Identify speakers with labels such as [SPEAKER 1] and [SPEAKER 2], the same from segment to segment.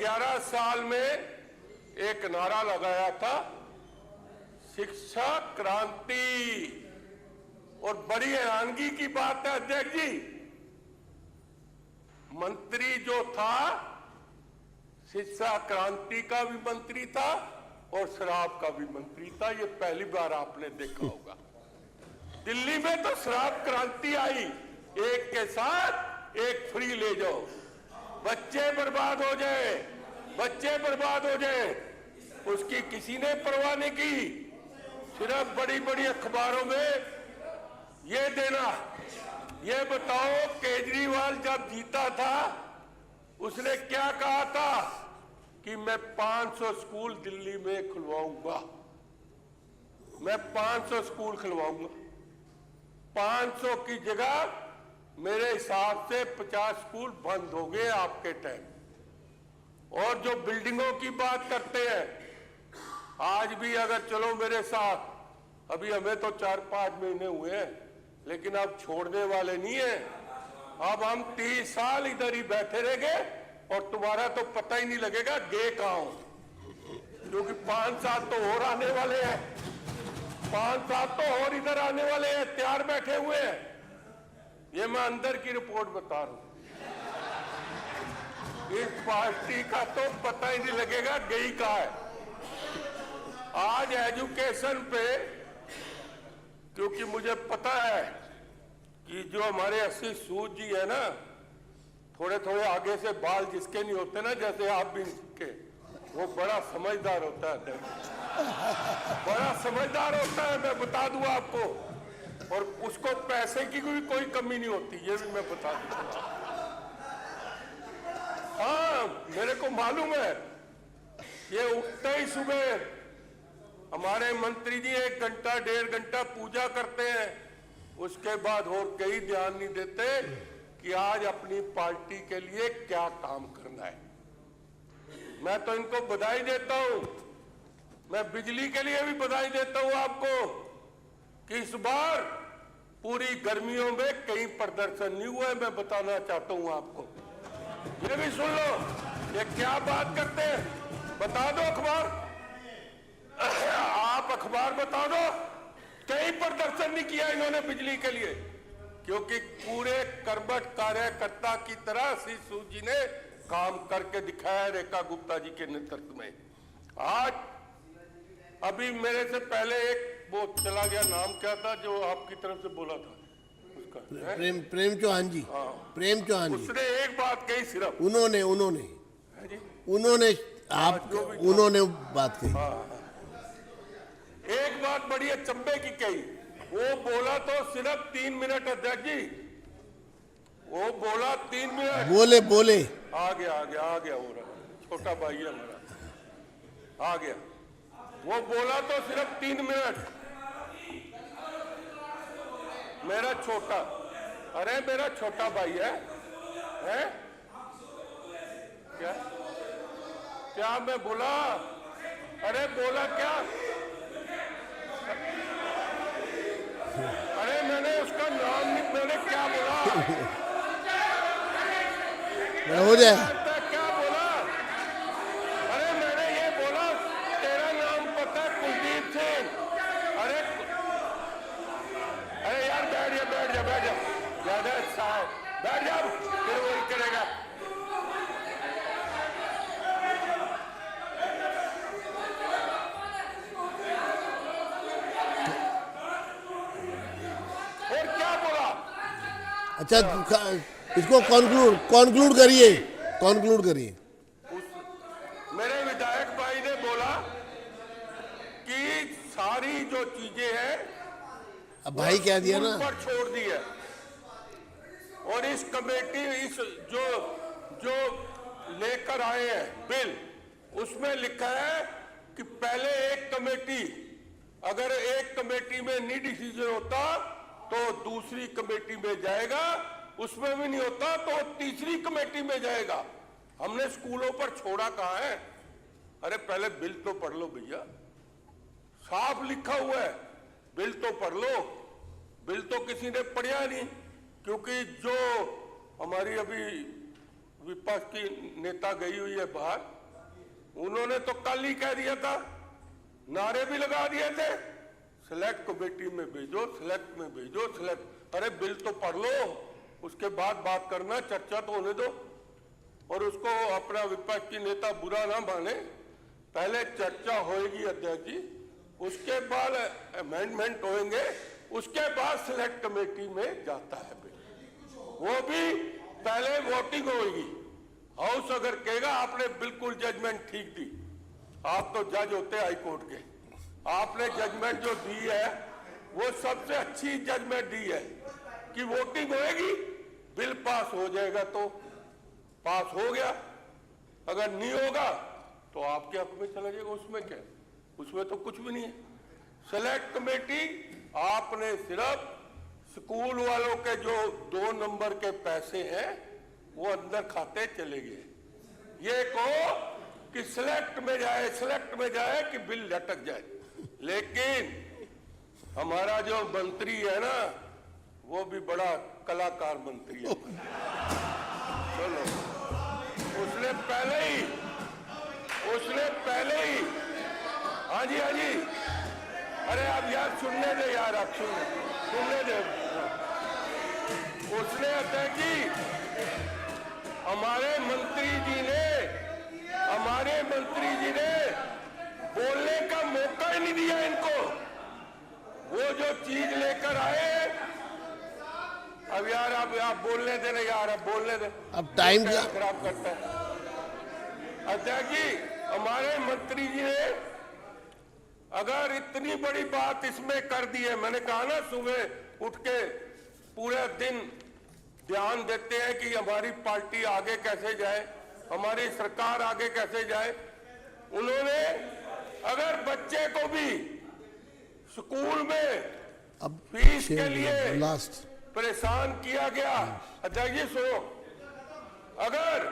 [SPEAKER 1] 11 साल में एक नारा लगाया था, शिक्षा क्रांति। और बड़ी हैरानगी की बात है अध्यक्ष जी, मंत्री जो था शिक्षा क्रांति का भी मंत्री था और शराब का भी मंत्री था। ये पहली बार आपने देखा होगा। दिल्ली में तो शराब क्रांति आई, एक के साथ एक फ्री ले जाओ, बच्चे बर्बाद हो जाए, बच्चे बर्बाद हो जाए, उसकी किसी ने परवाह नहीं की। सिर्फ बड़ी बड़ी अखबारों में ये देना। ये बताओ, केजरीवाल जब जीता था उसने क्या कहा था कि मैं 500 स्कूल दिल्ली में खुलवाऊंगा, मैं 500 स्कूल खुलवाऊंगा। 500 की जगह मेरे हिसाब से 50 स्कूल बंद हो गए आपके टाइम। और जो बिल्डिंगों की बात करते हैं, आज भी अगर चलो मेरे साथ, अभी हमें तो 4-5 महीने हुए हैं, लेकिन अब छोड़ने वाले नहीं है। अब हम 30 साल इधर ही बैठे रहेंगे और तुम्हारा तो पता ही नहीं लगेगा गे कहां हो, क्योंकि 5 साल तो और आने वाले हैं, 5 साल तो और इधर आने वाले हैं, तैयार बैठे हुए हैं। ये मैं अंदर की रिपोर्ट बता रहा हूं। इस पार्टी का तो पता ही नहीं लगेगा गई कहां है। आज एजुकेशन पे, क्योंकि मुझे पता है कि जो हमारे अस्सी सूद जी है ना, थोड़े थोड़े आगे से बाल जिसके नहीं होते ना, जैसे आप भी के, वो बड़ा समझदार होता है, बड़ा समझदार होता है, मैं बता दूं आपको। और उसको पैसे की भी कोई कमी नहीं होती, ये भी मैं बता दूं। हाँ, मेरे को मालूम है। ये उठते ही सुबह हमारे मंत्री जी 1 घंटा 1.5 घंटा पूजा करते हैं, उसके बाद और कहीं ध्यान नहीं देते कि आज अपनी पार्टी के लिए क्या काम करना है। मैं तो इनको बधाई देता हूं, मैं बिजली के लिए भी बधाई देता हूं आपको कि इस बार पूरी गर्मियों में कहीं प्रदर्शन नहीं हुआ है। मैं बताना चाहता हूं आपको, ये भी सुन लो, ये क्या बात करते हैं, बता दो अखबार, आप अखबार बता दो, कहीं प्रदर्शन नहीं किया इन्होंने बिजली के लिए, क्योंकि पूरे कर्मठ कार्यकर्ता की तरह श्री सूद जी ने काम करके दिखाया रेखा गुप्ता जी के नेतृत्व में। आज अभी मेरे से पहले एक वो चला गया, नाम क्या था जो आपकी तरफ से बोला था उसका,
[SPEAKER 2] प्रेम चौहान जी। हाँ, प्रेम चौहान जी।
[SPEAKER 1] उसने एक बात कही, सिर्फ
[SPEAKER 2] उन्होंने बात कही।
[SPEAKER 1] हाँ, एक बात बड़ी अचंभे की कही। वो बोला तो सिर्फ 3 मिनट अध्यक्ष जी, वो बोला 3 मिनट,
[SPEAKER 2] बोले
[SPEAKER 1] आ गया हो रहा, छोटा भाई है मेरा, आ गया। वो बोला तो सिर्फ 3 मिनट, मेरा छोटा, अरे मेरा छोटा भाई है? क्या मैं बोला? अरे बोला क्या? अरे मैंने उसका नाम नहीं, मैंने क्या बोला?
[SPEAKER 2] हो जाए,
[SPEAKER 1] क्या बोला? अरे मैंने ये बोला, तेरा नाम पता है कुलदीप सिंह। अरे यार बैठ जा ज्यादा साहब, बैठ जा, फिर वही करेगा। और क्या बोला?
[SPEAKER 2] अच्छा, इसको कॉन्क्लूड करिए।
[SPEAKER 1] मेरे विधायक भाई ने बोला कि सारी जो चीजें हैं,
[SPEAKER 2] अब भाई क्या दिया ना,
[SPEAKER 1] पर छोड़ दी है। और इस कमेटी, इस जो लेकर आए हैं बिल, उसमें लिखा है कि पहले एक कमेटी, अगर एक कमेटी में नहीं डिसीजन होता तो दूसरी कमेटी में जाएगा, उसमें भी नहीं होता तो तीसरी कमेटी में जाएगा। हमने स्कूलों पर छोड़ा कहां है? अरे पहले बिल तो पढ़ लो भैया, साफ लिखा हुआ है, बिल तो पढ़ लो। बिल तो किसी ने पढ़ा नहीं, क्योंकि जो हमारी अभी विपक्ष की नेता गई हुई है बाहर, उन्होंने तो कल ही कह दिया था, नारे भी लगा दिए थे, सिलेक्ट कमेटी में भेजो, सिलेक्ट में भेजो, सिलेक्ट। अरे बिल तो पढ़ लो, उसके बाद बात करना, चर्चा तो होने दो। और उसको अपना विपक्ष की नेता बुरा ना माने, पहले चर्चा होएगी अध्यक्ष जी, उसके बाद अमेंडमेंट होंगे, उसके बाद सिलेक्ट कमेटी में जाता है बिल। वो भी पहले वोटिंग होगी। हाउस अगर कहेगा आपने बिल्कुल जजमेंट ठीक दी, आप तो जज होते हाई कोर्ट के, आपने जजमेंट जो दी है वो सबसे अच्छी जजमेंट दी है कि वोटिंग होएगी, बिल पास हो जाएगा तो पास हो गया, अगर नहीं होगा तो आपके हक में चला जाएगा। उसमें क्या, उसमें तो कुछ भी नहीं है। सेलेक्ट कमेटी आपने सिर्फ स्कूल वालों के जो 2 नंबर के पैसे हैं वो अंदर खाते चले गए। ये कहो कि सिलेक्ट में जाए, सिलेक्ट में जाए कि बिल लटक जाए। लेकिन हमारा जो मंत्री है ना, वो भी बड़ा कलाकार मंत्री है। चलो, उसने पहले ही हाँ जी, हाँ जी, अरे आप यार सुनने दे, यार आप सुनने दे। उसने अध्यक्ष जी, हमारे मंत्री जी ने बोलने का मौका ही नहीं दिया इनको। वो जो चीज लेकर आए, अब यार आप बोलने दे ना यार, अब बोलने दे,
[SPEAKER 2] अब टाइम
[SPEAKER 1] खराब करता है। अध्यक्ष जी, हमारे मंत्री जी ने अगर इतनी बड़ी बात इसमें कर दी है, मैंने कहा ना सुबह उठ के पूरे दिन ध्यान देते हैं कि हमारी पार्टी आगे कैसे जाए, हमारी सरकार आगे कैसे जाए। उन्होंने अगर बच्चे को भी स्कूल में
[SPEAKER 2] अब
[SPEAKER 1] फीस के लिए
[SPEAKER 2] लास्ट
[SPEAKER 1] परेशान किया गया, अध्यक्ष जी सुनो, अगर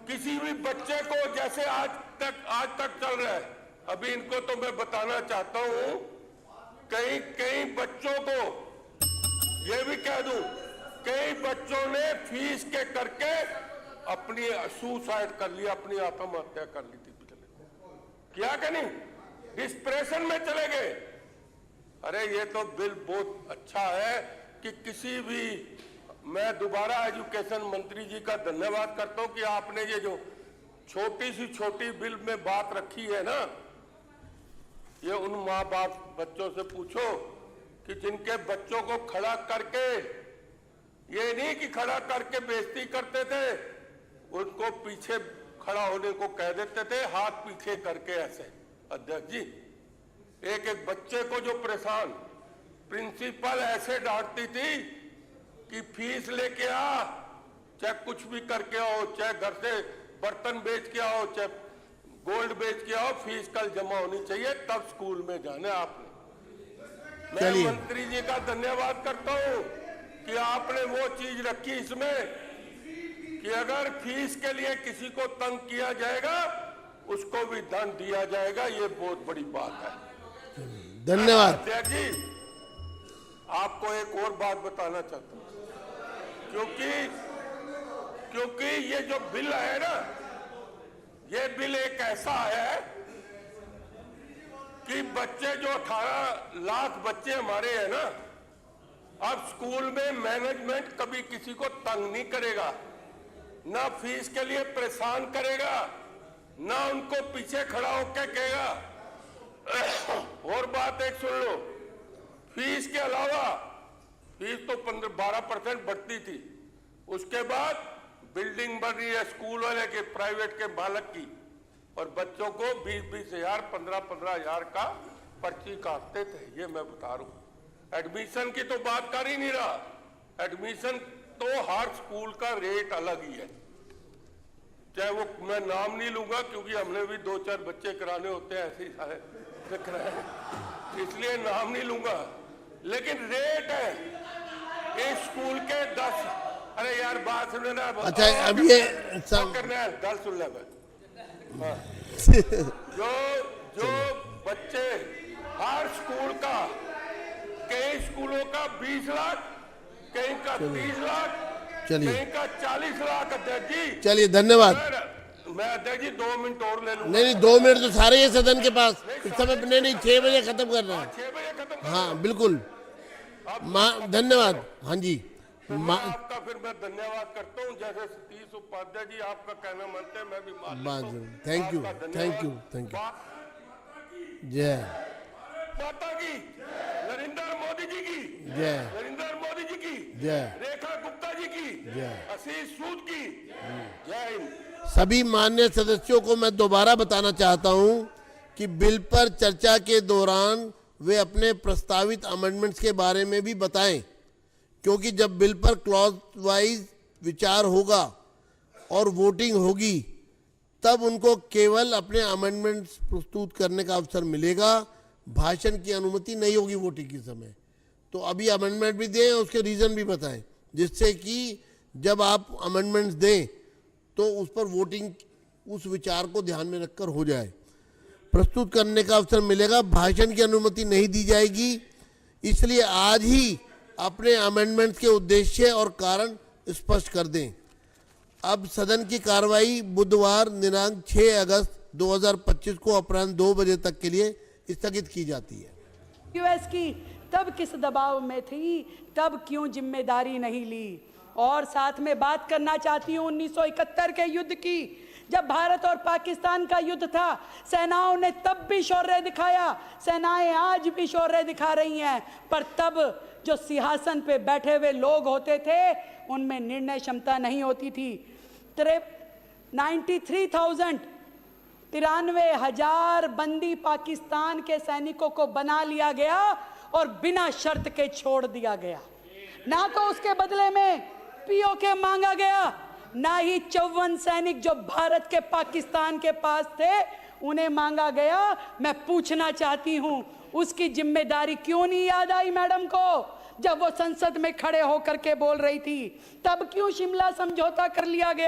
[SPEAKER 1] किसी भी बच्चे को, जैसे आज तक चल रहा है, अभी इनको तो मैं बताना चाहता हूं, कई बच्चों को ये भी कह दूं, कई बच्चों ने फीस के करके अपनी सुसाइड कर लिया, अपनी आत्महत्या कर ली थी। क्या कि नहीं, डिस्प्रेशन में चले गए। अरे ये तो बिल बहुत अच्छा है कि किसी भी, मैं दोबारा एजुकेशन मंत्री जी का धन्यवाद करता हूं कि आपने ये जो छोटी सी छोटी बिल में बात रखी है ना, ये उन माँ बाप बच्चों से पूछो कि जिनके बच्चों को खड़ा करके, ये नहीं कि खड़ा करके बेइज्जती करते थे, उनको पीछे खड़ा होने को कह देते थे, हाथ पीछे करके ऐसे। अध्यक्ष जी, एक बच्चे को जो परेशान, प्रिंसिपल ऐसे डांटती थी कि फीस लेके आ, चाहे कुछ भी करके आओ, चाहे घर से बर्तन बेच के आओ, चाहे गोल्ड बेच के आओ, फीस कल जमा होनी चाहिए, तब स्कूल में जाना आपने। मैं मंत्री जी का धन्यवाद करता हूं कि आपने वो चीज रखी इसमें कि अगर फीस के लिए किसी को तंग किया जाएगा, उसको भी दंड दिया जाएगा। ये बहुत बड़ी बात है।
[SPEAKER 2] धन्यवाद
[SPEAKER 1] अध्यक्ष जी, आपको एक और बात बताना चाहता हूं, क्योंकि ये जो बिल है ना, ये बिल एक ऐसा है कि बच्चे जो 18 लाख बच्चे हमारे हैं ना, अब स्कूल में मैनेजमेंट कभी किसी को तंग नहीं करेगा, ना फीस के लिए परेशान करेगा, ना उनको पीछे खड़ा होकर कहेगा। और बात एक सुन लो, फीस के अलावा, फीस तो 12% बढ़ती थी, उसके बाद बिल्डिंग बन रही है स्कूल वाले के, प्राइवेट के मालिक की, और बच्चों को 20-20 हजार, 15-15 हजार का पर्ची काटते थे। ये मैं बता रहा हूं। एडमिशन की तो बात कर ही नहीं रहा, एडमिशन तो हर स्कूल का रेट अलग ही है, चाहे वो मैं नाम नहीं लूंगा क्योंकि हमने भी 2-4 बच्चे कराने होते हैं, ऐसे ही सारे इसलिए नाम नहीं लूंगा, लेकिन रेट है इस स्कूल के 10। अरे यार बात सुन लेना।
[SPEAKER 2] अच्छा, अब ये
[SPEAKER 1] करना है, गल सुन ले। हाँ। जो बच्चे हर स्कूल का, कई स्कूलों का 20 लाख, कई का 30 लाख,
[SPEAKER 2] चलिए।
[SPEAKER 1] बैंक का 40 लाख अध्यक्ष जी।
[SPEAKER 2] चलिए, धन्यवाद।
[SPEAKER 1] मैं अध्यक्ष जी 2 मिनट और ले लूंगा।
[SPEAKER 2] नहीं 2 मिनट तो सारे ही सदन के पास इस समय। नहीं 6 बजे खत्म करना है।
[SPEAKER 1] 6 बजे खत्म कर
[SPEAKER 2] हाँ बिल्कुल। धन्यवाद। हाँ जी।
[SPEAKER 1] आपका फिर मैं धन्यवाद करता हूँ। जैसे सतीश उपाध्याय जी आपका कहना मानते हैं, मैं भी मान लेता हूँ।
[SPEAKER 2] थैंक यू,
[SPEAKER 1] आपका
[SPEAKER 2] थैंक यू,
[SPEAKER 1] धन्यवाद।
[SPEAKER 2] Thank you.
[SPEAKER 1] बा-
[SPEAKER 2] जय
[SPEAKER 1] माता की, नरेंद्र मोदी जी की,
[SPEAKER 2] जय
[SPEAKER 1] नरेंद्र मोदी जी की,
[SPEAKER 2] जय
[SPEAKER 1] रेखा गुप्ता जी की,
[SPEAKER 2] जय।
[SPEAKER 1] आशीष सूद की, जय हिंद।
[SPEAKER 2] सभी मान्य सदस्यों को मैं दोबारा बताना चाहता हूं कि बिल पर चर्चा के दौरान वे अपने प्रस्तावित अमेंडमेंट्स के बारे में भी बताएं, क्योंकि जब बिल पर क्लॉज वाइज विचार होगा और वोटिंग होगी तब उनको केवल अपने अमेंडमेंट्स प्रस्तुत करने का अवसर मिलेगा। भाषण की अनुमति नहीं होगी वोटिंग के समय। तो अभी अमेंडमेंट भी दें, उसके रीजन भी बताएं, जिससे कि जब आप अमेंडमेंट्स दें तो उस पर वोटिंग उस विचार को ध्यान में रखकर हो जाए। प्रस्तुत करने का अवसर मिलेगा, भाषण की अनुमति नहीं दी जाएगी। इसलिए आज ही अपने अमेंडमेंट्स के उद्देश्य और कारण स्पष्ट कर दें। अब सदन की कार्रवाई बुधवार दिनांक 6 अगस्त 2025 को अपराह्न 2 बजे तक के लिए स्थगित की जाती है।
[SPEAKER 3] यूएस की तब किस दबाव में थी, तब क्यों जिम्मेदारी नहीं ली। और साथ में बात करना चाहती हूँ 1971 के युद्ध की, जब भारत और पाकिस्तान का युद्ध था। सेनाओं ने तब भी शौर्य दिखाया, सेनाएं आज भी शौर्य दिखा रही हैं, पर तब जो सिंहासन पे बैठे हुए लोग होते थे उनमें निर्णय क्षमता नहीं होती थी। 93,000 बंदी पाकिस्तान के सैनिकों को बना लिया गया और बिना शर्त के छोड़ दिया गया। ना तो उसके बदले में पीओके मांगा गया, ना ही 54 सैनिक जो भारत के पाकिस्तान के पास थे उन्हें मांगा गया। मैं पूछना चाहती हूं उसकी जिम्मेदारी क्यों नहीं याद आई मैडम को, जब वो संसद में खड़े होकर के बोल रही थी। तब क्यों शिमला समझौता कर लिया गया।